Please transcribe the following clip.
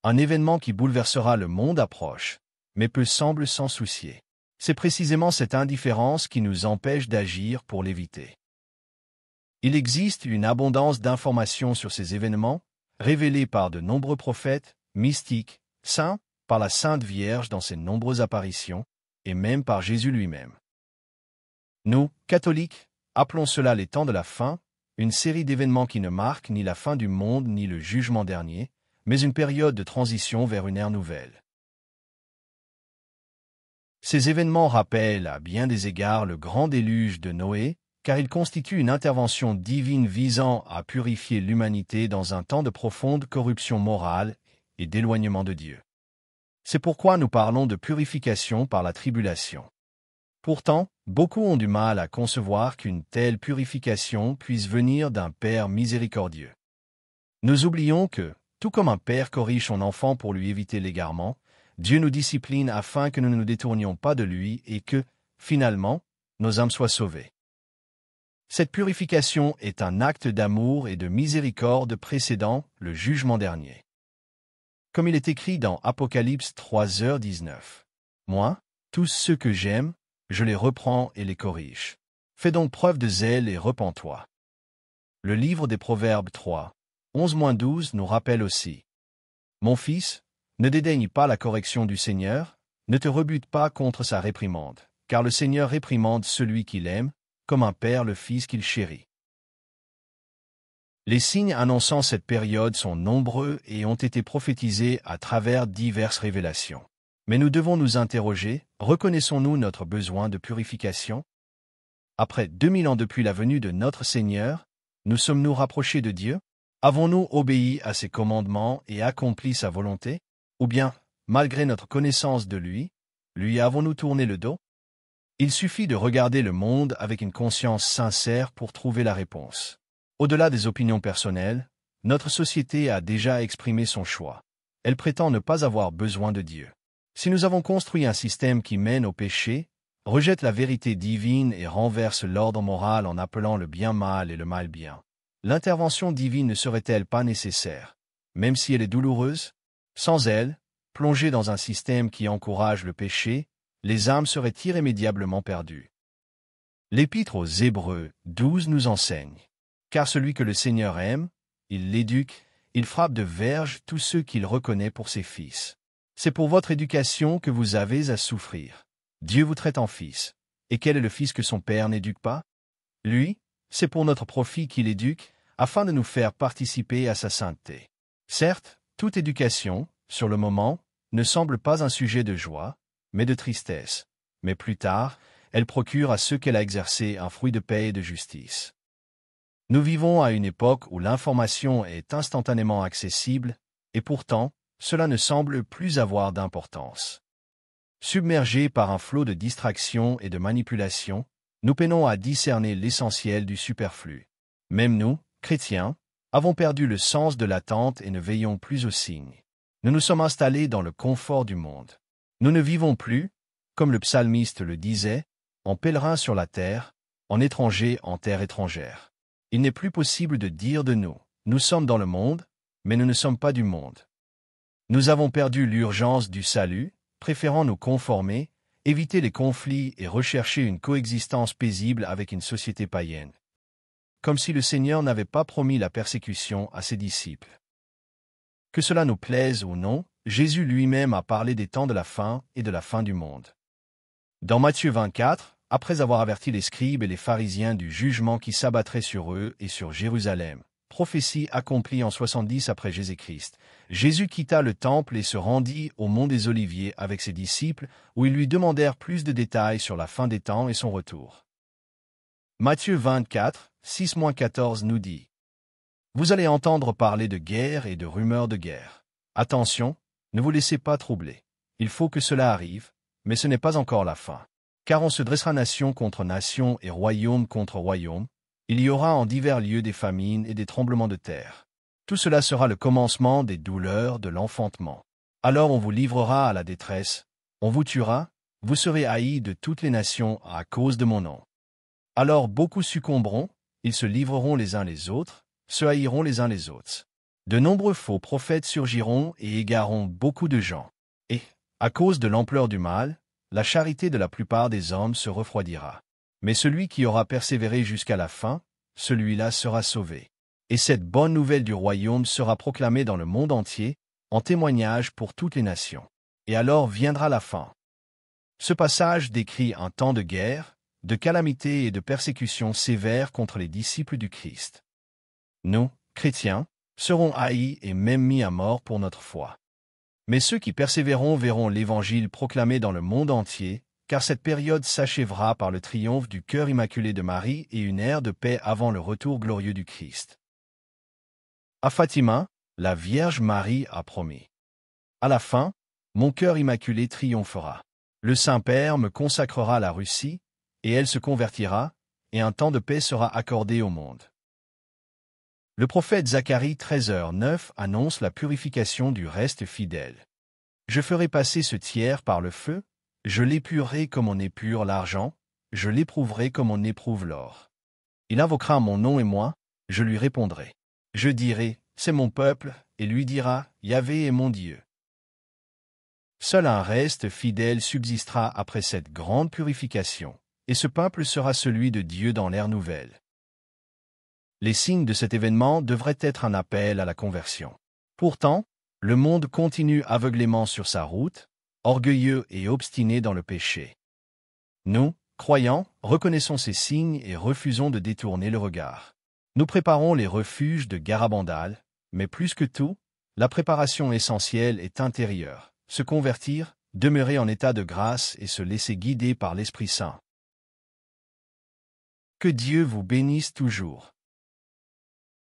Un événement qui bouleversera le monde approche, mais peu semble s'en soucier. C'est précisément cette indifférence qui nous empêche d'agir pour l'éviter. Il existe une abondance d'informations sur ces événements, révélées par de nombreux prophètes, mystiques, saints, par la Sainte Vierge dans ses nombreuses apparitions, et même par Jésus lui-même. Nous, catholiques, appelons cela les temps de la fin, une série d'événements qui ne marquent ni la fin du monde ni le jugement dernier, mais une période de transition vers une ère nouvelle. Ces événements rappellent à bien des égards le grand déluge de Noé, car ils constituent une intervention divine visant à purifier l'humanité dans un temps de profonde corruption morale et d'éloignement de Dieu. C'est pourquoi nous parlons de purification par la tribulation. Pourtant, beaucoup ont du mal à concevoir qu'une telle purification puisse venir d'un Père miséricordieux. Nous oublions que, tout comme un père corrige son enfant pour lui éviter l'égarement, Dieu nous discipline afin que nous ne nous détournions pas de lui et que, finalement, nos âmes soient sauvées. Cette purification est un acte d'amour et de miséricorde précédant le jugement dernier. Comme il est écrit dans Apocalypse 3h19. Moi, tous ceux que j'aime, je les reprends et les corrige. Fais donc preuve de zèle et repens-toi. Le livre des Proverbes 3, 11-12 nous rappelle aussi. Mon fils, ne dédaigne pas la correction du Seigneur, ne te rebute pas contre sa réprimande, car le Seigneur réprimande celui qu'il aime, comme un père le fils qu'il chérit. Les signes annonçant cette période sont nombreux et ont été prophétisés à travers diverses révélations. Mais nous devons nous interroger, reconnaissons-nous notre besoin de purification? Après 2000 ans depuis la venue de notre Seigneur, nous sommes-nous rapprochés de Dieu? Avons-nous obéi à ses commandements et accompli sa volonté? Ou bien, malgré notre connaissance de lui avons-nous tourné le dos? Il suffit de regarder le monde avec une conscience sincère pour trouver la réponse. Au-delà des opinions personnelles, notre société a déjà exprimé son choix. Elle prétend ne pas avoir besoin de Dieu. Si nous avons construit un système qui mène au péché, rejette la vérité divine et renverse l'ordre moral en appelant le bien mal et le mal bien, l'intervention divine ne serait-elle pas nécessaire, même si elle est douloureuse? Sans elle, plongée dans un système qui encourage le péché, les âmes seraient irrémédiablement perdues. L'Épître aux Hébreux 12 nous enseigne. Car celui que le Seigneur aime, il l'éduque, il frappe de verge tous ceux qu'il reconnaît pour ses fils. C'est pour votre éducation que vous avez à souffrir. Dieu vous traite en fils. Et quel est le fils que son père n'éduque pas? Lui, c'est pour notre profit qu'il éduque, afin de nous faire participer à sa sainteté. Certes, toute éducation, sur le moment, ne semble pas un sujet de joie, mais de tristesse. Mais plus tard, elle procure à ceux qu'elle a exercés un fruit de paix et de justice. Nous vivons à une époque où l'information est instantanément accessible, et pourtant, cela ne semble plus avoir d'importance. Submergés par un flot de distractions et de manipulations, nous peinons à discerner l'essentiel du superflu. Même nous, chrétiens, avons perdu le sens de l'attente et ne veillons plus aux signes. Nous nous sommes installés dans le confort du monde. Nous ne vivons plus, comme le psalmiste le disait, en pèlerins sur la terre, en étrangers en terre étrangère. Il n'est plus possible de dire de nous, nous sommes dans le monde, mais nous ne sommes pas du monde. Nous avons perdu l'urgence du salut, préférant nous conformer, éviter les conflits et rechercher une coexistence paisible avec une société païenne. Comme si le Seigneur n'avait pas promis la persécution à ses disciples. Que cela nous plaise ou non, Jésus lui-même a parlé des temps de la fin et de la fin du monde. Dans Matthieu 24, après avoir averti les scribes et les pharisiens du jugement qui s'abattrait sur eux et sur Jérusalem, prophétie accomplie en 70 après Jésus-Christ, Jésus quitta le temple et se rendit au mont des Oliviers avec ses disciples, où ils lui demandèrent plus de détails sur la fin des temps et son retour. Matthieu 24, 6-14 nous dit: Vous allez entendre parler de guerre et de rumeurs de guerre. Attention, ne vous laissez pas troubler. Il faut que cela arrive, mais ce n'est pas encore la fin. Car on se dressera nation contre nation et royaume contre royaume. Il y aura en divers lieux des famines et des tremblements de terre. Tout cela sera le commencement des douleurs de l'enfantement. Alors on vous livrera à la détresse, on vous tuera, vous serez haïs de toutes les nations à cause de mon nom. Alors beaucoup succomberont, ils se livreront les uns les autres, se haïront les uns les autres. De nombreux faux prophètes surgiront et égareront beaucoup de gens. Et, à cause de l'ampleur du mal, la charité de la plupart des hommes se refroidira. Mais celui qui aura persévéré jusqu'à la fin, celui-là sera sauvé. Et cette bonne nouvelle du royaume sera proclamée dans le monde entier, en témoignage pour toutes les nations. Et alors viendra la fin. Ce passage décrit un temps de guerre, de calamité et de persécution sévère contre les disciples du Christ. Nous, chrétiens, seront haïs et même mis à mort pour notre foi. Mais ceux qui persévéreront verront l'Évangile proclamé dans le monde entier, car cette période s'achèvera par le triomphe du cœur immaculé de Marie et une ère de paix avant le retour glorieux du Christ. À Fatima, la Vierge Marie a promis. À la fin, mon cœur immaculé triomphera. Le Saint-Père me consacrera la Russie, et elle se convertira, et un temps de paix sera accordé au monde. Le prophète Zacharie 13h9 annonce la purification du reste fidèle. Je ferai passer ce tiers par le feu, je l'épurerai comme on épure l'argent, je l'éprouverai comme on éprouve l'or. Il invoquera mon nom et moi, je lui répondrai. Je dirai, c'est mon peuple, et lui dira, Yahvé est mon Dieu. Seul un reste fidèle subsistera après cette grande purification, et ce peuple sera celui de Dieu dans l'ère nouvelle. Les signes de cet événement devraient être un appel à la conversion. Pourtant, le monde continue aveuglément sur sa route, orgueilleux et obstiné dans le péché. Nous, croyants, reconnaissons ces signes et refusons de détourner le regard. Nous préparons les refuges de Garabandal, mais plus que tout, la préparation essentielle est intérieure, se convertir, demeurer en état de grâce et se laisser guider par l'Esprit Saint. Que Dieu vous bénisse toujours.